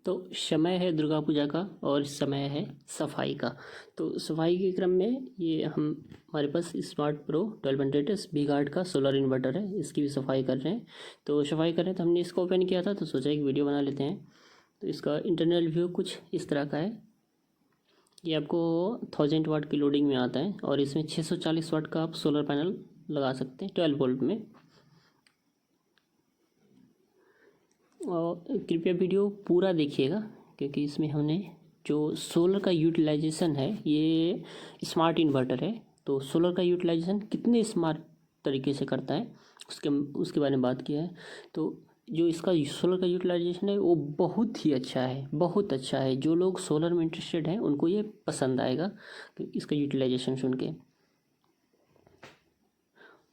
तो समय है दुर्गा पूजा का और समय है सफाई का। तो सफाई के क्रम में ये हमारे पास स्मार्ट प्रो 1200 वी गार्ड का सोलर इन्वर्टर है, इसकी भी सफाई कर रहे हैं। तो सफाई कर रहे हैं तो हमने इसको ओपन किया था, तो सोचा एक वीडियो बना लेते हैं। तो इसका इंटरनल व्यू कुछ इस तरह का है। ये आपको 1000 वाट की लोडिंग में आता है और इसमें 640 वाट का आप सोलर पैनल लगा सकते हैं 12 वोल्ट में। और कृपया वीडियो पूरा देखिएगा, क्योंकि इसमें हमने जो सोलर का यूटिलाइजेशन है, ये स्मार्ट इन्वर्टर है, तो सोलर का यूटिलाइजेशन कितने स्मार्ट तरीके से करता है उसके बारे में बात किया है। तो जो इसका सोलर का यूटिलाइजेशन है वो बहुत ही अच्छा है, बहुत अच्छा है। जो लोग सोलर में इंटरेस्टेड हैं उनको ये पसंद आएगा इसका यूटिलाइजेशन सुन के।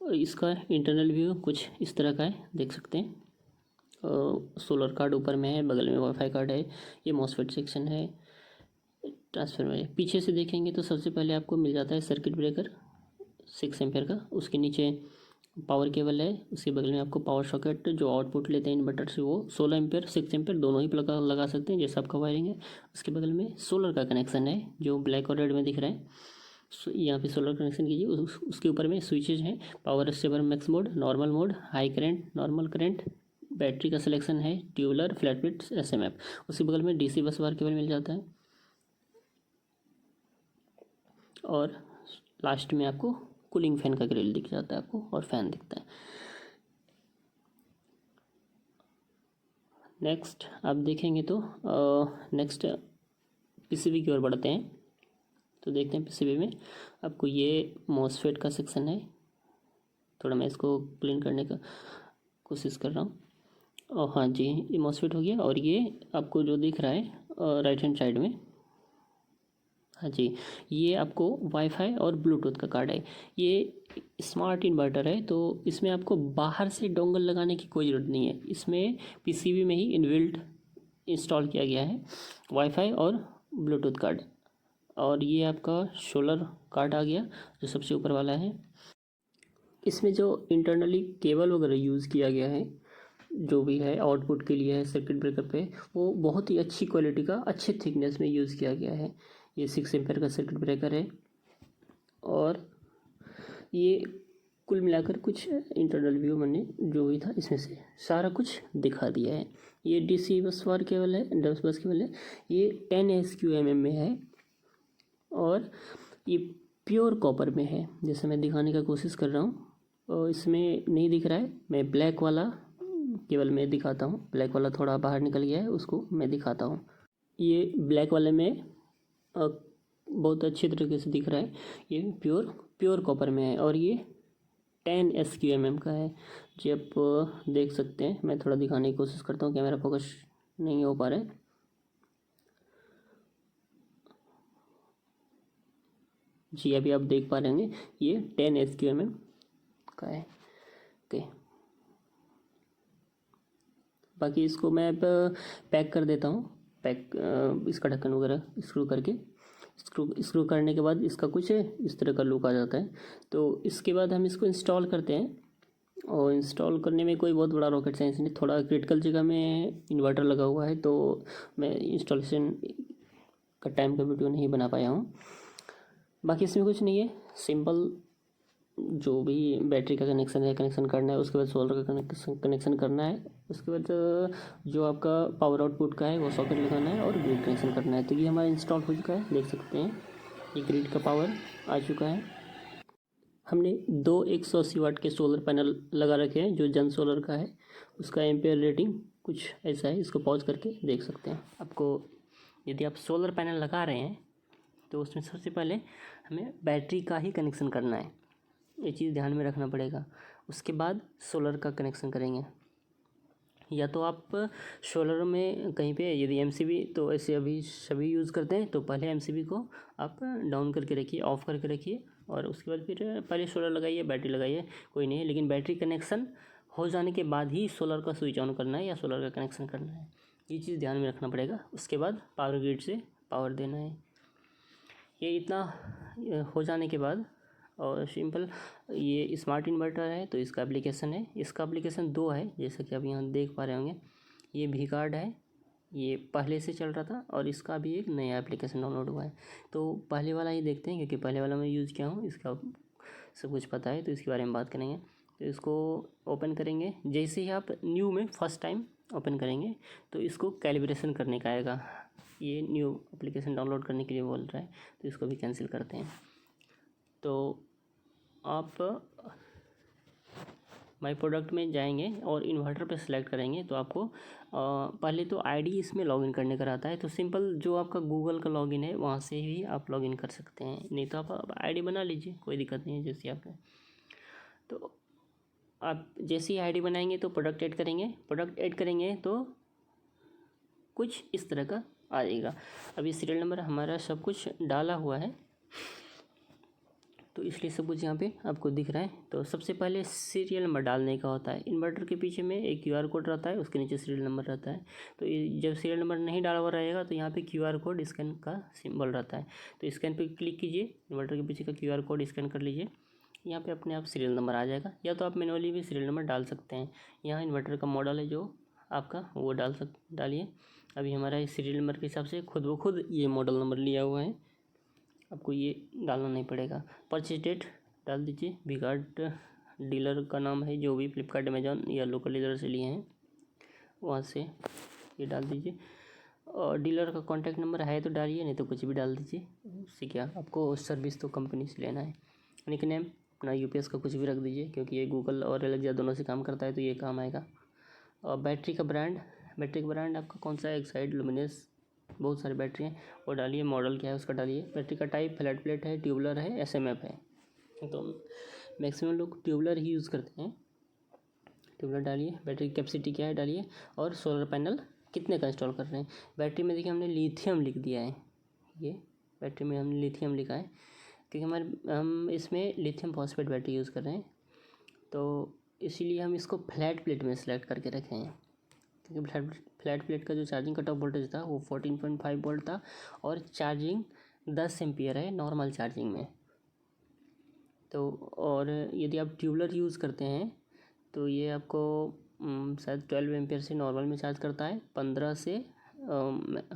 और इसका इंटरनल व्यू कुछ इस तरह का है, देख सकते हैं। सोलर कार्ड ऊपर में है, बगल में वाईफाई कार्ड है, ये मॉसफेट सेक्शन है, ट्रांसफार्मर है। पीछे से देखेंगे तो सबसे पहले आपको मिल जाता है सर्किट ब्रेकर 6 एम्पेयर का, उसके नीचे पावर केबल है, उसके बगल में आपको पावर सॉकेट जो आउटपुट लेते हैं इन्वर्टर से, वो 16 एम्पेयर 6 एम्पेयर दोनों ही लगा सकते हैं जैसा आपका वायरिंग है। उसके बगल में सोलर का कनेक्शन है जो ब्लैक और रेड में दिख रहा है, यहाँ पे सोलर कनेक्शन कीजिए। उसके ऊपर में स्विचेज हैं, power stable max mode, normal mode, high current, normal current, battery का सिलेक्शन है, ट्यूबुलर, फ्लैट प्लेट, एसएमएफ। उसके बगल में डीसी बस बार केबल मिल जाता है और लास्ट में आपको कूलिंग फैन का ग्रिल दिख जाता है आपको, और फैन दिखता है। नेक्स्ट आप देखेंगे तो नेक्स्ट पीसीबी की ओर बढ़ते हैं। तो देखते हैं पीसीबी में आपको ये मॉसफेट का सेक्शन है। थोड़ा मैं इसको क्लीन करने का कोशिश कर रहा हूँ। और हाँ जी, ये मॉसफेट हो गया। और ये आपको जो दिख रहा है राइट हैंड साइड में, हाँ जी, ये आपको वाईफाई और ब्लूटूथ का कार्ड है। ये स्मार्ट इन्वर्टर है, तो इसमें आपको बाहर से डोंगल लगाने की कोई ज़रूरत नहीं है। इसमें पीसीबी में ही इनबिल्ट इंस्टॉल किया गया है वाईफाई और ब्लूटूथ कार्ड। और ये आपका सोलर कार्ड आ गया जो सबसे ऊपर वाला है। इसमें जो इंटरनली केबल वगैरह यूज़ किया गया है, जो भी है आउटपुट के लिए है सर्किट ब्रेकर पे, वो बहुत ही अच्छी क्वालिटी का अच्छे थिकनेस में यूज़ किया गया है। ये 6 एम्पेयर का सर्किट ब्रेकर है और ये कुल मिलाकर कुछ इंटरनल व्यू मैंने जो भी था इसमें से सारा कुछ दिखा दिया है। ये डीसी बस बार केबल है, डस बस केबल है, ये 10 SQMM में है और ये प्योर कॉपर में है, जैसे मैं दिखाने का कोशिश कर रहा हूँ। और इसमें नहीं दिख रहा है, मैं ब्लैक वाला केवल मैं दिखाता हूँ। ब्लैक वाला थोड़ा बाहर निकल गया है, उसको मैं दिखाता हूँ। ये ब्लैक वाले में बहुत अच्छे तरीके से दिख रहा है, ये प्योर कॉपर में है और ये 10 SQMM का है। जी आप देख सकते हैं, मैं थोड़ा दिखाने की कोशिश करता हूँ, कैमरा फोकस नहीं हो पा रहा है। जी अभी आप देख पा रहे होंगे, ये 10 SQMM का है। ओके, बाकी इसको मैं अब पैक कर देता हूँ। इसका ढक्कन वगैरह स्क्रू करके, स्क्रू करने के बाद इसका कुछ इस तरह का लुक आ जाता है। तो इसके बाद हम इसको इंस्टॉल करते हैं। और इंस्टॉल करने में कोई बहुत बड़ा रॉकेट साइंस नहीं, थोड़ा क्रिटिकल जगह में इन्वर्टर लगा हुआ है, तो मैं इंस्टॉलेशन का टाइम का वीडियो नहीं बना पाया हूँ। बाकी इसमें कुछ नहीं है, सिंपल जो भी बैटरी का कनेक्शन करना है, उसके बाद सोलर का कनेक्शन करना है, उसके बाद जो आपका पावर आउटपुट का है वो सॉकेट लगाना है और ग्रिड कनेक्शन करना है। तो ये हमारा इंस्टॉल हो चुका है, देख सकते हैं ये ग्रिड का पावर आ चुका है। हमने 2 180 वाट के सोलर पैनल लगा रखे हैं जो जन सोलर का है। उसका एम्पेयर रेटिंग कुछ ऐसा है, इसको पॉज करके देख सकते हैं। आपको यदि आप सोलर पैनल लगा रहे हैं तो उसमें सबसे पहले हमें बैटरी का ही कनेक्शन करना है, ये चीज़ ध्यान में रखना पड़ेगा। उसके बाद सोलर का कनेक्शन करेंगे, या तो आप सोलर में कहीं पे यदि एमसीबी, तो ऐसे अभी सभी यूज़ करते हैं, तो पहले एमसीबी को आप डाउन करके रखिए, ऑफ़ करके रखिए, और उसके बाद फिर पहले सोलर लगाइए, बैटरी लगाइए, कोई नहीं है। लेकिन बैटरी कनेक्शन हो जाने के बाद ही सोलर का स्विच ऑन करना है या सोलर का कनेक्शन करना है, ये चीज़ ध्यान में रखना पड़ेगा। उसके बाद पावर ग्रिड से पावर देना है। ये इतना हो जाने के बाद, और सिंपल ये स्मार्ट इन्वर्टर है तो इसका एप्लीकेशन है, इसका एप्लीकेशन 2 है, जैसा कि आप यहाँ देख पा रहे होंगे। ये वी गार्ड है ये पहले से चल रहा था और इसका भी एक नया एप्लीकेशन डाउनलोड हुआ है। तो पहले वाला ही देखते हैं, क्योंकि पहले वाला मैं यूज़ किया हूँ, इसका सब कुछ पता है, तो इसके बारे में बात करेंगे। तो इसको ओपन करेंगे, जैसे ही आप न्यू में फर्स्ट टाइम ओपन करेंगे तो इसको कैलिब्रेशन करने का आएगा। ये न्यू एप्लीकेशन डाउनलोड करने के लिए बोल रहा है, तो इसको भी कैंसिल करते हैं। तो आप माई प्रोडक्ट में जाएंगे और इन्वर्टर पे सेलेक्ट करेंगे, तो आपको पहले तो आईडी इसमें लॉगिन करने का रहता है। तो सिंपल जो आपका गूगल का लॉगिन है वहाँ से ही आप लॉगिन कर सकते हैं, नहीं तो आप आईडी बना लीजिए, कोई दिक्कत नहीं है। जैसे आपका तो आप जैसे ही आईडी बनाएंगे तो प्रोडक्ट ऐड करेंगे, प्रोडक्ट ऐड करेंगे तो कुछ इस तरह का आ जाएगा। अभी सीरियल नंबर हमारा सब कुछ डाला हुआ है, तो इसलिए सब कुछ यहाँ पे आपको दिख रहा है। तो सबसे पहले सीरियल नंबर डालने का होता है। इन्वर्टर के पीछे में एक क्यूआर कोड रहता है, उसके नीचे सीरियल नंबर रहता है। तो जब सीरियल नंबर नहीं डाला हुआ रहेगा तो यहाँ पे क्यूआर कोड स्कैन का सिंबल रहता है, तो स्कैन पे क्लिक कीजिए, इन्वर्टर के पीछे का क्यूआर कोड स्कैन कर लीजिए, यहाँ पे अपने आप सीरियल नंबर आ जाएगा। या तो आप मैनुअली भी सीरियल नंबर डाल सकते हैं। यहाँ इन्वर्टर का मॉडल है जो आपका, वो डालिए। अभी हमारा इस सीरियल नंबर के हिसाब से खुद ब खुद ये मॉडल नंबर लिया हुआ है, आपको ये डालना नहीं पड़ेगा। परचेज डेट डाल दीजिए, वी-गार्ड डीलर का नाम है, जो भी फ्लिपकार्ट अमेजॉन या लोकल डीलर से लिए हैं वहाँ से ये डाल दीजिए। और डीलर का कॉन्टैक्ट नंबर है तो डालिए, नहीं तो कुछ भी डाल दीजिए, उससे क्या, आपको सर्विस तो कंपनी से लेना है। निक नेम अपना यूपीएस का कुछ भी रख दीजिए, क्योंकि ये गूगल और एलेक्सा दोनों से काम करता है, तो ये काम आएगा। और बैटरी का ब्रांड आपका कौन सा है, एक्साइड, लुमिनस, बहुत सारी बैटरी हैं, वो डालिए। मॉडल क्या है उसका डालिए। बैटरी का टाइप फ्लैट प्लेट है, ट्यूबलर है, एसएमएफ है, तो मैक्सिमम लोग ट्यूबलर ही यूज़ करते हैं, ट्यूबलर डालिए। बैटरी कैपेसिटी क्या है डालिए, और सोलर पैनल कितने का इंस्टॉल कर रहे हैं। बैटरी में देखिए हमने लिथियम लिख दिया है, ये बैटरी में हमने लिथियम लिखा है, क्योंकि हम इसमें लिथियम फॉस्फेट बैटरी यूज़ कर रहे हैं, तो इसीलिए हम इसको फ्लैट प्लेट में सेलेक्ट करके रखे हैं। क्योंकि फ्लैट प्लेट का जो चार्जिंग कट ऑफ वोल्टेज था वो 14.5 वोल्ट था, और चार्जिंग 10 एम्पियर है नॉर्मल चार्जिंग में। तो और यदि आप ट्यूबलर यूज़ करते हैं तो ये आपको शायद 12 एम्पियर से नॉर्मल में चार्ज करता है, 15 से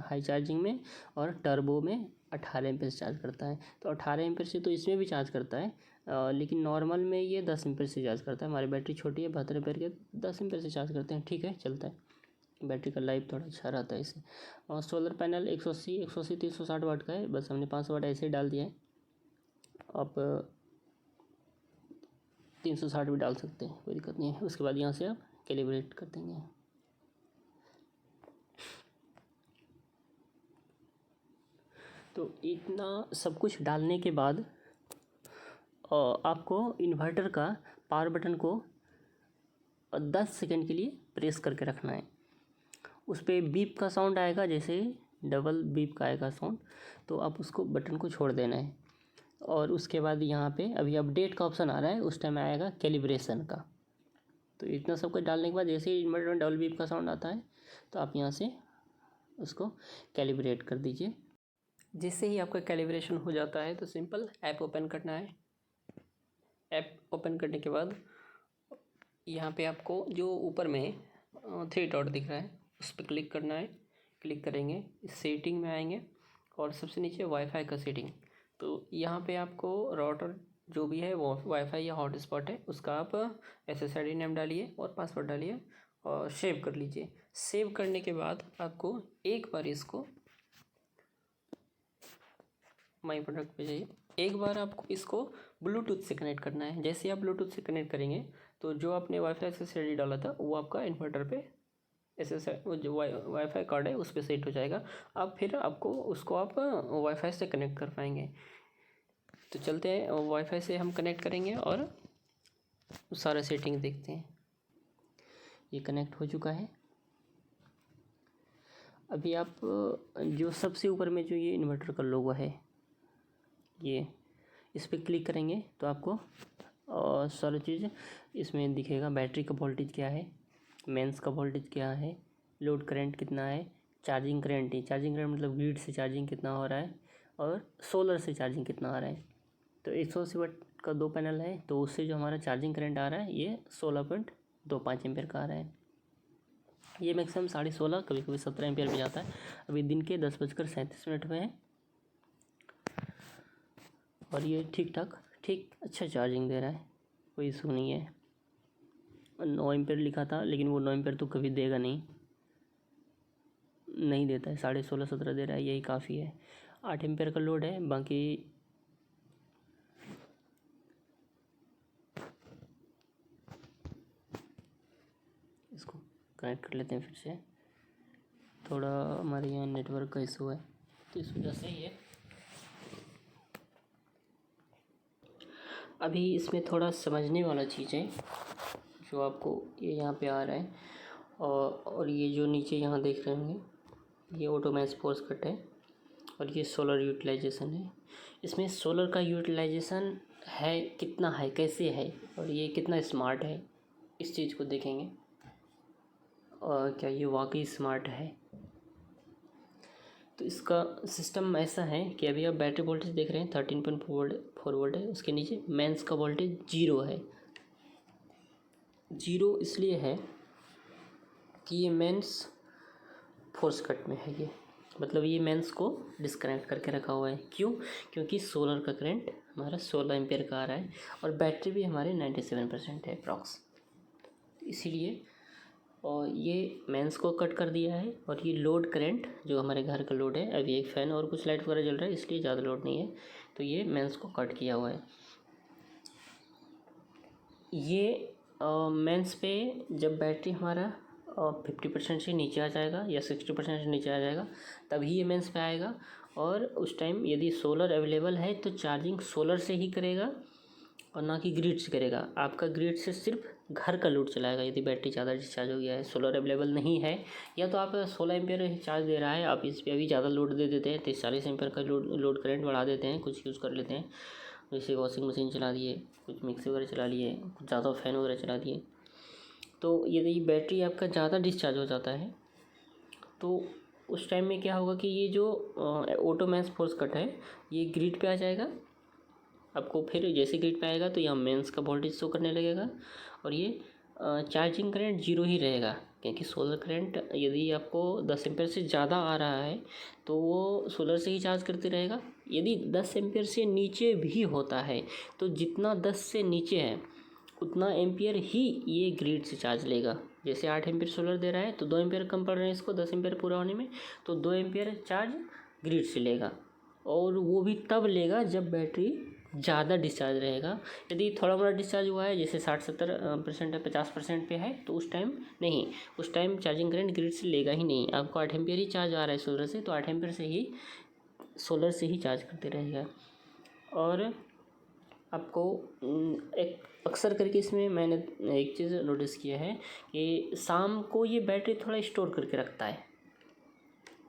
हाई चार्जिंग में, और टर्बो में 18 एम्पियर से चार्ज करता है। तो 18 एम्पियर से तो इसमें भी चार्ज करता है, लेकिन नॉर्मल में ये 10 एम्पियर से चार्ज करता है। हमारी बैटरी छोटी है, 72 एम्पियर के, 10 एम्पियर से चार्ज करते हैं, ठीक है, चलता है। बैटरी का लाइफ थोड़ा अच्छा रहता है इससे। और सोलर पैनल 180 360 वाट का है, बस हमने 500 वाट ऐसे ही डाल दिया है। आप 360 भी डाल सकते हैं, कोई दिक्कत नहीं है। उसके बाद यहाँ से आप कैलिब्रेट कर देंगे। तो इतना सब कुछ डालने के बाद आपको इन्वर्टर का पावर बटन को 10 सेकंड के लिए प्रेस करके रखना है। उस पर बीप का साउंड आएगा, जैसे डबल बीप का आएगा साउंड, तो आप उसको बटन को छोड़ देना है। और उसके बाद यहाँ पे अभी अपडेट का ऑप्शन आ रहा है, उस टाइम आएगा कैलिब्रेशन का। तो इतना सब कुछ डालने के बाद जैसे ही इन्वर्टर में डबल बीप का साउंड आता है, तो आप यहाँ से उसको कैलिब्रेट कर दीजिए। जैसे ही आपका कैलिब्रेशन हो जाता है तो सिंपल ऐप ओपन करना है। ऐप ओपन करने के बाद यहाँ पे आपको जो ऊपर में 3 डॉट दिख रहा है, उस पर क्लिक करना है। क्लिक करेंगे, सेटिंग में आएंगे, और सबसे नीचे वाईफाई का सेटिंग। तो यहाँ पे आपको राउटर जो भी है वो वाईफाई या हॉटस्पॉट है, उसका आप SSID नेम डालिए और पासवर्ड डालिए और सेव कर लीजिए। सेव करने के बाद आपको एक बार इसको माई प्रोडक्ट पे जाइए, एक बार आपको इसको ब्लूटूथ से कनेक्ट करना है। जैसे आप ब्लूटूथ से कनेक्ट करेंगे तो जो आपने वाईफाई SSID डाला था वो आपका इन्वर्टर पे वो जो वाईफाई कार्ड है उस पर सेट हो जाएगा। अब फिर आपको उसको आप वाईफाई से कनेक्ट कर पाएंगे। तो चलते हैं, वाईफाई से हम कनेक्ट करेंगे और सारा सेटिंग देखते हैं। ये कनेक्ट हो चुका है। अभी आप जो सबसे ऊपर में जो ये इन्वर्टर का लोगो है, ये इस पर क्लिक करेंगे तो आपको सारी चीज़ इसमें दिखेगा। बैटरी का वोल्टेज क्या है, मेंस का वोल्टेज क्या है, लोड करंट कितना है, चार्जिंग करंट मतलब ग्रिड से चार्जिंग कितना हो रहा है, और सोलर से चार्जिंग कितना आ रहा है। तो 180 वाट का 2 पैनल है, तो उससे जो हमारा चार्जिंग करंट आ रहा है ये 16.25 एम्पियर का आ रहा है। ये मैक्सिमम 16.5 कभी कभी 17 एम्पियर पे जाता है। अभी दिन के 10:37 पे है और ये ठीक अच्छा चार्जिंग दे रहा है, कोई इशू नहीं है। 9 एम्पियर लिखा था लेकिन वो 9 एम्पियर तो कभी देगा नहीं देता है। 16.5-17 दे रहा है, यही काफ़ी है। 8 एम्पियर का लोड है। बाकी इसको कनेक्ट कर लेते हैं फिर से। थोड़ा हमारे यहाँ नेटवर्क का इशू है तो इस वजह से ये अभी इसमें थोड़ा समझने वाला चीज़ है जो आपको ये यहाँ पे आ रहा है और ये जो नीचे यहाँ देख रहे होंगे ये ऑटो मैच फोर्स कट है और ये सोलर यूटिलाइजेशन है। इसमें सोलर का यूटिलाइजेशन है कितना है, कैसे है और ये कितना स्मार्ट है, इस चीज़ को देखेंगे। और क्या ये वाकई स्मार्ट है? तो इसका सिस्टम ऐसा है कि अभी आप बैटरी वोल्टेज देख रहे हैं 13.4 वोल्ट है। उसके नीचे मेंस का वोल्टेज 0 है। 0 इसलिए है कि ये मेंस फोर्स कट में है। ये मतलब ये मेंस को डिस्कनेक्ट करके रखा हुआ है। क्यों? क्योंकि सोलर का करंट हमारा 16 एम्पियर का आ रहा है और बैटरी भी हमारे 97% है अप्रॉक्स, इसीलिए और ये मेंस को कट कर दिया है। और ये लोड करंट जो हमारे घर का लोड है, अभी एक फ़ैन और कुछ लाइट वगैरह जल रहा है इसलिए ज़्यादा लोड नहीं है, तो ये मेंस को कट किया हुआ है। ये मेंस पे जब बैटरी हमारा 50% से नीचे आ जाएगा या 60% से नीचे आ जाएगा तभी ये मेंस पे आएगा। और उस टाइम यदि सोलर अवेलेबल है तो चार्जिंग सोलर से ही करेगा और ना कि ग्रिड से करेगा। आपका ग्रिड से सिर्फ घर का लोड चलाएगा यदि बैटरी ज़्यादा डिस्चार्ज हो गया है, सोलर अवेलेबल नहीं है, या तो आप 16 एम्पियर चार्ज दे रहा है, आप इस पर अभी ज़्यादा लोड दे देते हैं 40 एम्पियर का लोड करंट बढ़ा देते हैं, कुछ यूज़ कर लेते हैं, जैसे वॉशिंग मशीन चला दिए, कुछ मिक्सी वगैरह चला लिए, कुछ ज़्यादा फ़ैन वगैरह चला दिए, तो यदि बैटरी आपका ज़्यादा डिस्चार्ज हो जाता है तो उस टाइम में क्या होगा कि ये जो ऑटो मैच फोर्स कट है ये ग्रिड पे आ जाएगा। आपको फिर जैसे ग्रिड पे आएगा तो यहाँ मेंस का वोल्टेज शो करने लगेगा और ये चार्जिंग करंट 0 ही रहेगा, क्योंकि सोलर करंट यदि आपको 10 एम्पियर से ज़्यादा आ रहा है तो वो सोलर से ही चार्ज करते रहेगा। यदि 10 एम्पियर से नीचे भी होता है तो जितना 10 से नीचे है उतना एम्पियर ही ये ग्रिड से चार्ज लेगा। जैसे 8 एम्पियर सोलर दे रहा है तो 2 एम्पियर कम पड़ रहे हैं इसको 10 एम्पियर पूरा होने में, तो 2 एम्पियर चार्ज ग्रिड से लेगा और वो भी तब लेगा जब बैटरी ज़्यादा डिस्चार्ज रहेगा। यदि थोड़ा मोड़ा डिस्चार्ज हुआ है जैसे 60-70% है, 50% पे है, तो उस टाइम नहीं, उस टाइम चार्जिंग करंट ग्रिड से लेगा ही नहीं। आपको 8 एम्पियर ही चार्ज आ रहा है सोलर से, तो 8 एम्पियर से ही सोलर से ही चार्ज करते रहेगा। और आपको एक अक्सर करके इसमें मैंने एक चीज़ नोटिस किया है कि शाम को ये बैटरी थोड़ा स्टोर करके रखता है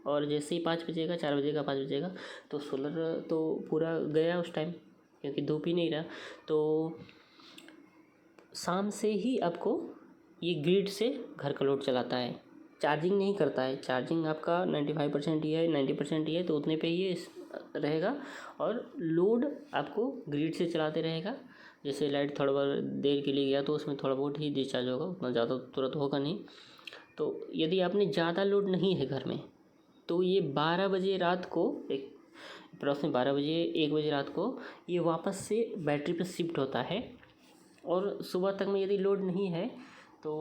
और जैसे ही 5 बजेगा, 4 बजेगा, 5 बजेगा तो सोलर तो पूरा गया उस टाइम, क्योंकि धूप ही नहीं रहा, तो शाम से ही आपको ये ग्रिड से घर का लोड चलाता है, चार्जिंग नहीं करता है। चार्जिंग आपका 95% ही है, 90% ही है, तो उतने पे ही रहेगा और लोड आपको ग्रिड से चलाते रहेगा। जैसे लाइट थोड़ा बहुत देर के लिए गया तो उसमें थोड़ा बहुत ही डिस्चार्ज होगा, उतना ज़्यादा तुरंत होगा नहीं। तो यदि आपने ज़्यादा लोड नहीं है घर में तो ये 12 बजे रात को, एक अप्रॉक्सीमेट 12 बजे 1 बजे रात को ये वापस से बैटरी पर शिफ्ट होता है और सुबह तक में यदि लोड नहीं है तो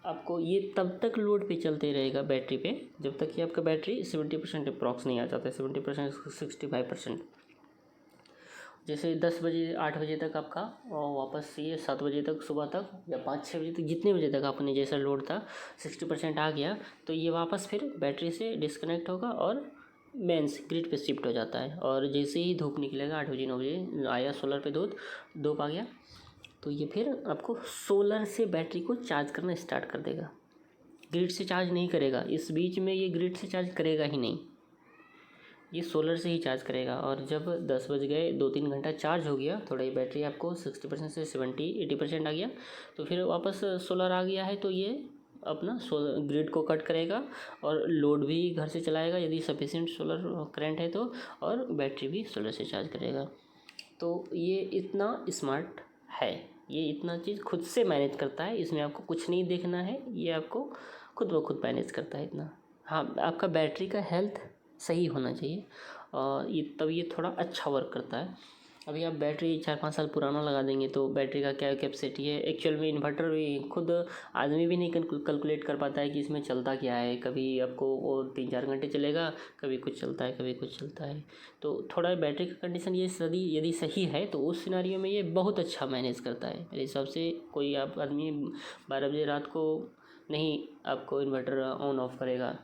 आपको ये तब तक लोड पे चलते रहेगा बैटरी पे जब तक कि आपका बैटरी 70% अप्रॉक्स नहीं आ जाता है, 70% 65%। जैसे 10 बजे 8 बजे तक आपका वापस ये 7 बजे तक सुबह तक या 5-6 बजे तक, जितने बजे तक आपने जैसा लोड था 60% आ गया तो ये वापस फिर बैटरी से डिस्कनेक्ट होगा और मेंस ग्रिड पे शिफ्ट हो जाता है। और जैसे ही धूप निकलेगा 8 बजे 9 बजे आया सोलर पे धूप आ गया तो ये फिर आपको सोलर से बैटरी को चार्ज करना स्टार्ट कर देगा, ग्रिड से चार्ज नहीं करेगा। इस बीच में ये ग्रिड से चार्ज करेगा ही नहीं, ये सोलर से ही चार्ज करेगा। और जब 10 बज गए 2-3 घंटा चार्ज हो गया, थोड़ा ये बैटरी आपको 60% से 70-80% आ गया तो फिर वापस सोलर आ गया है तो ये अपना सोलर ग्रिड को कट करेगा और लोड भी घर से चलाएगा यदि सफिशिएंट सोलर करंट है तो, और बैटरी भी सोलर से चार्ज करेगा। तो ये इतना स्मार्ट है, ये इतना चीज़ खुद से मैनेज करता है, इसमें आपको कुछ नहीं देखना है, ये आपको खुद ब खुद मैनेज करता है इतना। हाँ, आपका बैटरी का हेल्थ सही होना चाहिए और ये तब ये थोड़ा अच्छा वर्क करता है। अभी आप बैटरी 4-5 साल पुराना लगा देंगे तो बैटरी का क्या कैपेसिटी है, एक्चुअल में इन्वर्टर भी खुद आदमी भी नहीं कैलकुलेट कर पाता है कि इसमें चलता क्या है। कभी आपको वो 3-4 घंटे चलेगा, कभी कुछ चलता है, कभी कुछ चलता है। तो थोड़ा बैटरी का कंडीशन ये यदि सही है तो उस सिनारियो में ये बहुत अच्छा मैनेज करता है मेरे हिसाब से। कोई आप आदमी 12 बजे रात को नहीं आपको इन्वर्टर ऑन ऑफ करेगा।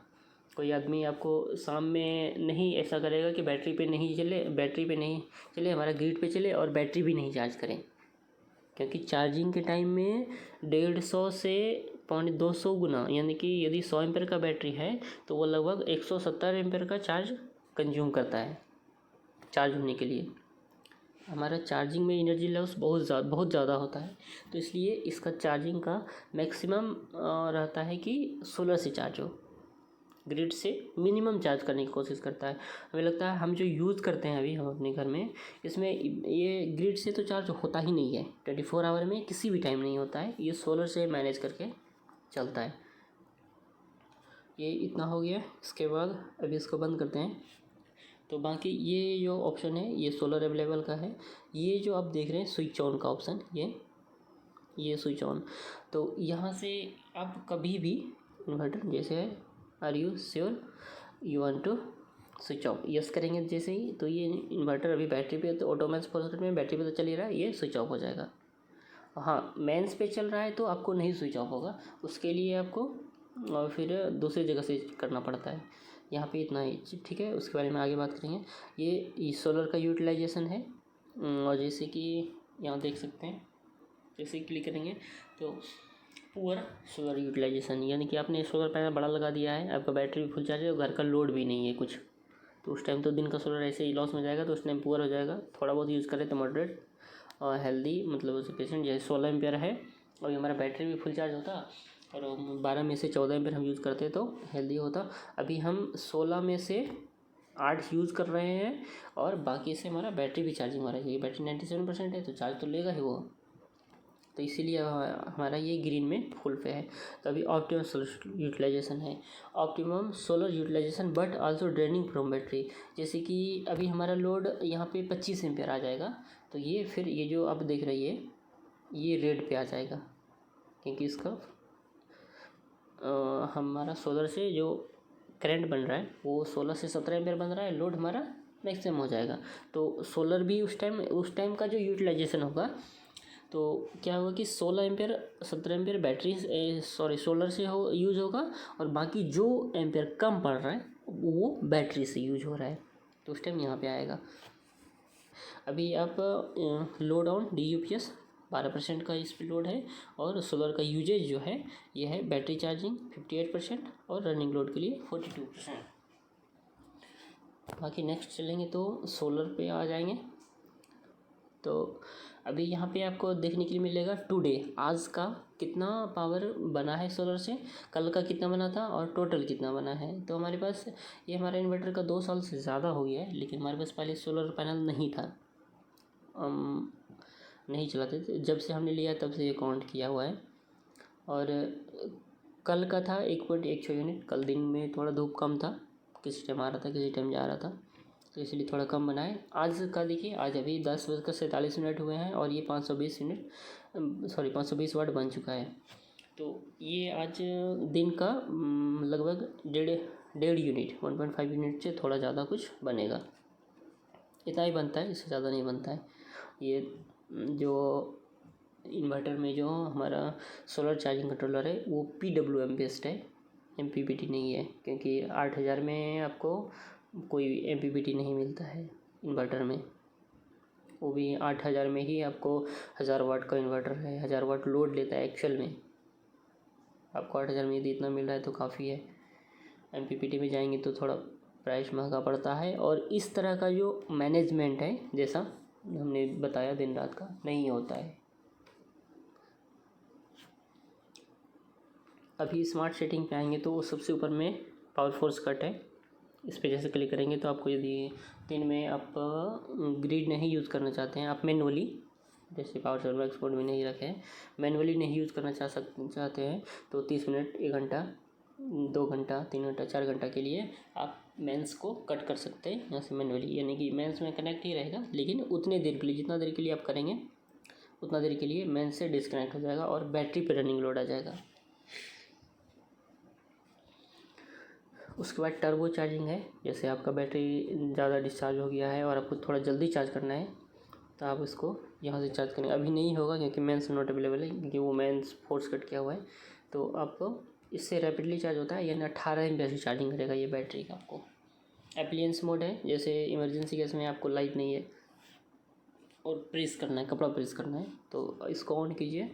कोई आदमी आपको शाम में नहीं ऐसा करेगा कि बैटरी पे नहीं चले हमारा ग्रिड पे चले और बैटरी भी नहीं चार्ज करें, क्योंकि चार्जिंग के टाइम में 150 से 250 गुना, यानी कि यदि 100 एम्पेयर का बैटरी है तो वो लगभग 170 एम्पेयर का चार्ज कंज्यूम करता है चार्ज होने के लिए। हमारा चार्जिंग में एनर्जी लॉस बहुत ज़्यादा होता है, तो इसलिए इसका चार्जिंग का मैक्सिमम रहता है कि सोलर से चार्ज हो, ग्रिड से मिनिमम चार्ज करने की कोशिश करता है। हमें लगता है हम जो यूज़ करते हैं अभी हम अपने घर में, इसमें ये ग्रिड से तो चार्ज होता ही नहीं है, 24 आवर में किसी भी टाइम नहीं होता है, ये सोलर से मैनेज करके चलता है। ये इतना हो गया, इसके बाद अभी इसको बंद करते हैं। तो बाकी ये जो ऑप्शन है ये सोलर अवेलेबल का है। ये जो आप देख रहे हैं स्विच ऑन का ऑप्शन, ये स्विच ऑन, तो यहाँ से आप कभी भी इन्वर्टर जैसे है, are you sure you want to switch off, yes करेंगे जैसे ही, तो ये इन्वर्टर अभी बैटरी पे तो ऑटोमेटिक प्रोसेस में बैटरी पे तो चल ही रहा है, ये स्विच ऑफ हो जाएगा। हाँ, मेंस पे चल रहा है तो आपको नहीं स्विच ऑफ होगा, उसके लिए आपको और फिर दूसरी जगह से करना पड़ता है। यहाँ पे इतना ही ठीक है, उसके बारे में आगे बात करेंगे। ये सोलर का यूटिलाइजेशन है, और जैसे कि यहाँ देख सकते हैं, जैसे ही क्लिक करेंगे तो पुअर सोलर यूटिलाइजेशन, यानी कि आपने सोलर पैनल बड़ा लगा दिया है, आपका बैटरी भी फुल चार्ज है और घर का लोड भी नहीं है कुछ, तो उस टाइम तो दिन का सोलर ऐसे ही लॉस में जाएगा, तो उस टाइम पुअर हो जाएगा। थोड़ा बहुत यूज़ करें तो मॉडरेट और हेल्दी, मतलब उसे पेशेंट जैसे 16 एम्पियर है और हमारा बैटरी भी फुल चार्ज होता और 12 में से 14 एम्पियर हम यूज़ करते तो हेल्दी होता। अभी हम 16 में से 8 यूज़ कर रहे हैं और बाकी से हमारा बैटरी भी चार्जिंग हो रहा है, क्योंकि बैटरी 97% है तो चार्ज तो लेगा ही वो, तो इसीलिए हमारा ये ग्रीन में फुल पे है। तो अभी ऑप्टिमम सोलर यूटिलाइजेशन है, optimum solar utilisation but also draining from battery. जैसे कि अभी हमारा लोड यहाँ पे 25 एम्पियर आ जाएगा, तो ये फिर ये जो आप देख रही है ये रेड पे आ जाएगा, क्योंकि इसका हमारा सोलर से जो करंट बन रहा है वो 16 से 17 एम्पियर बन रहा है, लोड हमारा मैक्सिमम हो जाएगा। तो सोलर भी उस टाइम का जो यूटिलाइजेशन होगा तो क्या होगा कि 16 एम्पेयर 17 एम्पेयर बैटरी सोलर से यूज़ होगा और बाकी जो एम्पेयर कम पड़ रहा है वो बैटरी से यूज हो रहा है, तो उस टाइम यहाँ पे आएगा। अभी आप लोड ऑन DUPS 12% का इस पर लोड है और सोलर का यूजेज जो है ये है बैटरी चार्जिंग 58% और रनिंग लोड के लिए 42%। बाकी नेक्स्ट चलेंगे तो सोलर पे आ जाएंगे। तो अभी यहाँ पे आपको देखने के लिए मिलेगा टुडे, आज का कितना पावर बना है सोलर से, कल का कितना बना था और टोटल कितना बना है। तो हमारे पास ये हमारा इन्वर्टर का 2 साल से ज़्यादा हो गया है, लेकिन हमारे पास पहले सोलर पैनल नहीं था, नहीं चलाते थे। जब से हमने लिया तब से ये काउंट किया हुआ है। और कल का था 1.16 यूनिट, कल दिन में थोड़ा धूप कम था, किसी टाइम आ रहा था किसी टाइम जा रहा था, तो इसलिए थोड़ा कम बनाए। आज का देखिए, आज अभी 10:47 हुए हैं और ये 520 वाट बन चुका है। तो ये आज दिन का लगभग डेढ़ यूनिट 1.5 यूनिट से थोड़ा ज़्यादा कुछ बनेगा, इतना ही बनता है, इससे ज़्यादा नहीं बनता है। ये जो इन्वर्टर में जो हमारा सोलर चार्जिंग कंट्रोलर है वो PWM बेस्ड है, MPPT नहीं है, क्योंकि 8000 में आपको कोई MPPT नहीं मिलता है इन्वर्टर में, वो भी 8000 में ही आपको 1000 वाट का इन्वर्टर है, 1000 वाट लोड लेता है एक्चुअल में। आपको 8000 में यदि इतना मिल रहा है तो काफ़ी है। MPPT में जाएंगे तो थोड़ा प्राइस महंगा पड़ता है, और इस तरह का जो मैनेजमेंट है जैसा हमने बताया दिन रात का नहीं होता है। अभी स्मार्ट सेटिंग पे आएंगे तो सबसे ऊपर में पावर फोर्स कट है, इस पर जैसे क्लिक करेंगे तो आपको यदि दिन में आप ग्रिड नहीं यूज़ करना चाहते हैं, आप मैनुअली जैसे पावर सर्वर एक्सपोर्ट में नहीं रखे हैं, मैनुअली नहीं यूज़ करना चाहते हैं तो 30 मिनट 1 घंटा 2 घंटा, 3 घंटा, 4 घंटा के लिए आप मेंस को कट कर सकते हैं यहाँ से मैनुअली, यानी कि मेंस में कनेक्ट ही रहेगा, लेकिन उतने देर के लिए, जितना देर के लिए आप करेंगे उतना देर के लिए मेंस से डिस्कनेक्ट हो जाएगा और बैटरी पे रनिंग लोड आ जाएगा। उसके बाद टर्बो चार्जिंग है। जैसे आपका बैटरी ज़्यादा डिस्चार्ज हो गया है और आपको थोड़ा जल्दी चार्ज करना है तो आप इसको यहाँ से चार्ज करेंगे। अभी नहीं होगा क्योंकि मेंस नॉट अवेलेबल है, क्योंकि वो मेंस फोर्स कट किया हुआ है। तो आपको इससे रैपिडली चार्ज होता है, यानी 18 एम्पियर से चार्जिंग करेगा ये बैटरी का। आपको एप्लियंस मोड है, जैसे इमरजेंसी केस में आपको लाइट नहीं है और प्रेस करना है, कपड़ा प्रेस करना है तो इसको ऑन कीजिए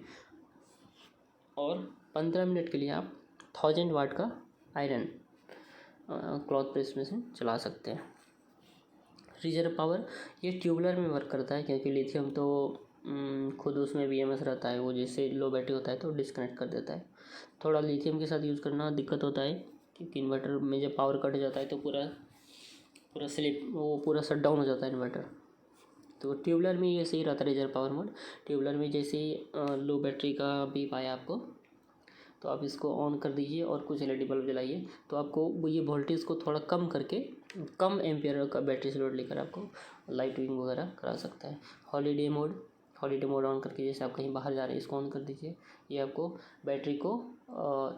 और 15 मिनट के लिए आप 1000 वाट का आयरन क्लॉथ प्रेस मशीन चला सकते हैं। रिजर्व पावर ये ट्यूबलर में वर्क करता है, क्योंकि लिथियम तो खुद उसमें BMS रहता है, वो जैसे लो बैटरी होता है तो डिस्कनेक्ट कर देता है। थोड़ा लिथियम के साथ यूज़ करना दिक्कत होता है, क्योंकि इन्वर्टर में जब पावर कट जाता है तो पूरा शट डाउन हो जाता है इन्वर्टर। तो ट्यूबलर में ये सही रहता है रिजर्व पावर मोड। ट्यूबलर में जैसे लो बैटरी का बीप आया आपको, तो आप इसको ऑन कर दीजिए और कुछ LED बल्ब जलाइए, तो आपको ये वोल्टेज को थोड़ा कम करके कम एम्पियर का बैटरी से लोड लेकर आपको लाइटिंग वगैरह करा सकता है। हॉलीडे मोड ऑन करके, जैसे आप कहीं बाहर जा रहे हैं इसको ऑन कर दीजिए, ये आपको बैटरी को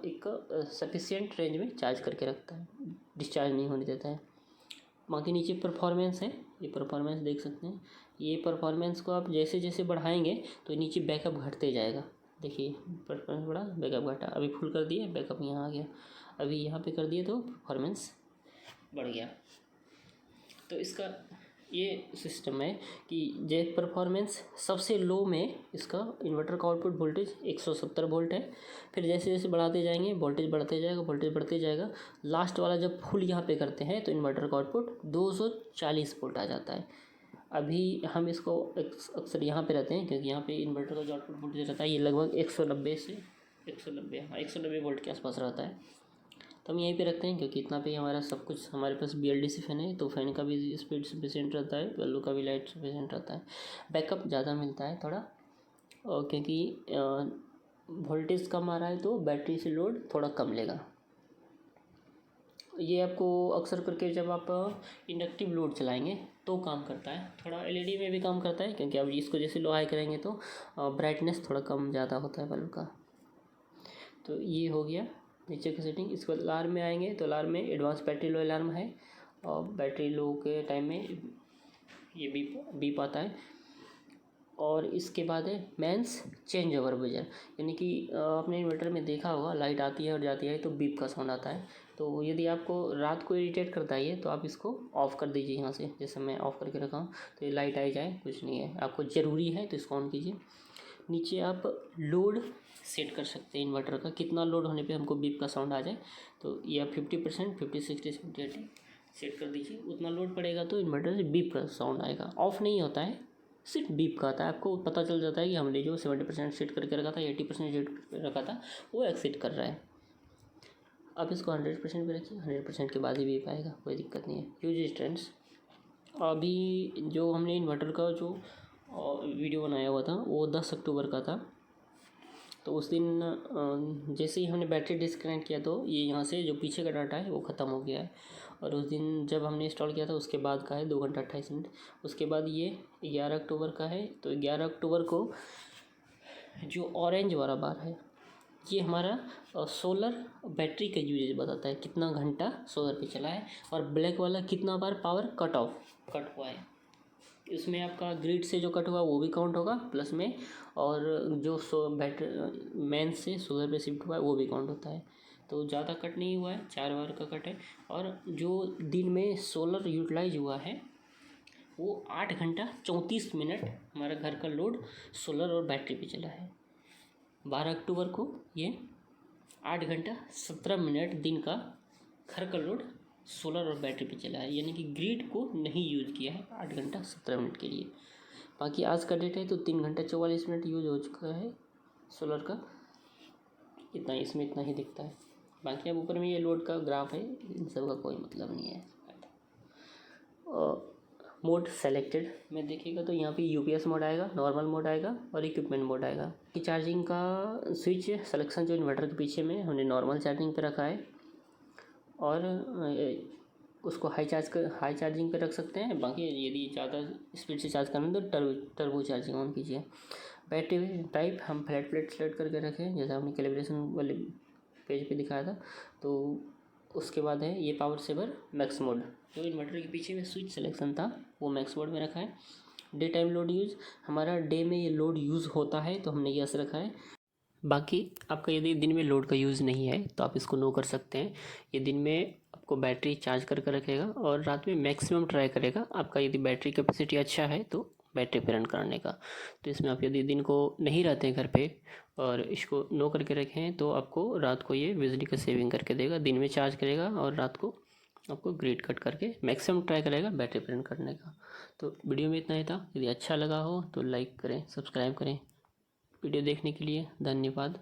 एक सफिशिएंट रेंज में चार्ज करके रखता है, डिस्चार्ज नहीं होने देता है। बाकी नीचे परफॉर्मेंस है, ये परफॉर्मेंस देख सकते हैं। ये परफॉर्मेंस को आप जैसे जैसे बढ़ाएंगे तो नीचे बैकअप घटते जाएगा। देखिए परफॉर्मेंस बढ़ा, बैकअप घटा, अभी फुल कर दिए बैकअप यहाँ आ गया, अभी यहाँ पे कर दिए तो परफॉर्मेंस बढ़ गया। तो इसका ये सिस्टम है कि जेट परफॉर्मेंस सबसे लो में इसका इन्वर्टर का आउटपुट वोल्टेज 170 वोल्ट है। फिर जैसे जैसे बढ़ाते जाएंगे वोल्टेज बढ़ते जाएगा। लास्ट वाला जब फुल यहाँ पे करते हैं तो इन्वर्टर का आउटपुट 240 वोल्ट आ जाता है। अभी हम इसको अक्सर यहाँ पे रहते हैं, क्योंकि यहाँ पे इन्वर्टर का जो आउटपुट वोल्टेज रहता है ये लगभग 190 वोल्ट के आसपास रहता है। तो हम यहीं पे रखते हैं, क्योंकि इतना पे हमारा सब कुछ, हमारे पास BLDC फैन है तो फैन का भी स्पीड सफिशिएंट रहता है, बल्ब का भी लाइट सफिशिएंट रहता है। बैकअप ज़्यादा मिलता है थोड़ा, और क्योंकि वोल्टेज कम आ रहा है तो बैटरी से लोड थोड़ा कम लेगा। ये आपको अक्सर करके जब आप इंडक्टिव लोड चलाएंगे तो काम करता है। थोड़ा LED में भी काम करता है, क्योंकि आप इसको जैसे लो हाई करेंगे तो ब्राइटनेस थोड़ा कम ज़्यादा होता है बल्ब का। तो ये हो गया नीचे की सेटिंग। इसके बाद अलार्म में आएंगे तो अलार्म में एडवांस बैटरी लो अलार्म है, और बैटरी लो के टाइम में ये बीप आता है। और इसके बाद है मेंस चेंज ओवर बजर, यानी कि आपने इन्वर्टर में देखा होगा लाइट आती है और जाती है तो बीप का साउंड आता है। तो यदि आपको रात को इरिटेट करता है ये, तो आप इसको ऑफ़ कर दीजिए यहाँ से, जैसे मैं ऑफ़ करके रखा हूँ तो ये लाइट आई जाए कुछ नहीं है, आपको ज़रूरी है तो इसको ऑन कीजिए। नीचे आप लोड सेट कर सकते हैं इन्वर्टर का, कितना लोड होने पे हमको बीप का साउंड आ जाए। तो ये आप 50%, 50, 60, 70, 80 सेट कर दीजिए। उतना लोड पड़ेगा तो इन्वर्टर से बीप का साउंड आएगा। ऑफ़ नहीं होता है, सिर्फ बीप का आता है। आपको पता चल जाता है कि हमने जो 70% सेट करके रखा था, 80% सेट करके रखा था, वो एक्सिट कर रहा है। अब इसको 100% पे रखिए, 100% के बाद ही बीप आएगा, कोई दिक्कत नहीं है। यूज ट्रेंड्स, अभी जो हमने इन्वर्टर का जो वीडियो बनाया हुआ था वो 10 अक्टूबर का था। तो उस दिन जैसे ही हमने बैटरी डिस्कनेक्ट किया तो ये यहाँ से जो पीछे का डाटा है वो ख़त्म हो गया है। और उस दिन जब हमने इंस्टॉल किया था उसके बाद का है 2 घंटा 28 मिनट। उसके बाद ये 11 अक्टूबर का है। तो 11 अक्टूबर को जो ऑरेंज वाला बार है ये हमारा सोलर बैटरी का यूजेज बताता है, कितना घंटा सोलर पे चला है। और ब्लैक वाला कितना बार पावर कट हुआ है। इसमें आपका ग्रिड से जो कट हुआ वो भी काउंट होगा प्लस में, और जो बैटरी मेन से सोलर पे शिफ्ट हुआ है वो भी काउंट होता है। तो ज़्यादा कट नहीं हुआ है, 4 बार का कट है। और जो दिन में सोलर यूटिलाइज हुआ है वो 8 घंटा 34 मिनट हमारा घर का लोड सोलर और बैटरी पे चला है। 12 अक्टूबर को ये 8 घंटा 17 मिनट दिन का घर का लोड सोलर और बैटरी पे चला है, यानी कि ग्रिड को नहीं यूज़ किया है 8 घंटा 17 मिनट के लिए। बाकी आज का डेट है तो 3 घंटा 44 मिनट यूज़ हो चुका है सोलर का, इसमें इतना ही दिखता है। बाकी अब ऊपर में ये लोड का ग्राफ है, इन सब का कोई मतलब नहीं है। मोड सेलेक्टेड में देखिएगा तो यहाँ पे UPS मोड आएगा, नॉर्मल मोड आएगा और इक्विपमेंट मोड आएगा। कि चार्जिंग का स्विच सिलेक्शन जो इन्वर्टर के पीछे में हमने नॉर्मल चार्जिंग पे रखा है, और उसको हाई चार्जिंग पे रख सकते हैं। बाकी यदि ज़्यादा स्पीड से चार्ज करना है तो टर्बो चार्जिंग ऑन कीजिए। बैटरी टाइप हम फ्लैट प्लेट सेलेक्ट करके रखें, जैसा हमने कैलिब्रेशन वाले पेज पे दिखाया था। तो उसके बाद है ये पावर सेवर मैक्स मोड, जो इन्वर्टर के पीछे में स्विच सिलेक्शन था वो मैक्स मोड में रखा है। डे टाइम लोड यूज़, हमारा डे में ये लोड यूज़ होता है तो हमने यस रखा है। बाकी आपका यदि दिन में लोड का यूज़ नहीं है तो आप इसको नो कर सकते हैं। ये दिन में आपको बैटरी चार्ज करके रखेगा और रात में मैक्सिमम ट्राई करेगा आपका यदि बैटरी कैपेसिटी अच्छा है तो बैटरी पे रन करने का। तो इसमें आप यदि दिन को नहीं रहते हैं घर पे और इसको नो करके रखें तो आपको रात को ये बिजली का सेविंग करके देगा, दिन में चार्ज करेगा और रात को आपको ग्रिड कट करके मैक्सिमम ट्राई करेगा बैटरी पे रन करने का। तो वीडियो में इतना ही था। यदि अच्छा लगा हो तो लाइक करें, सब्सक्राइब करें। वीडियो देखने के लिए धन्यवाद।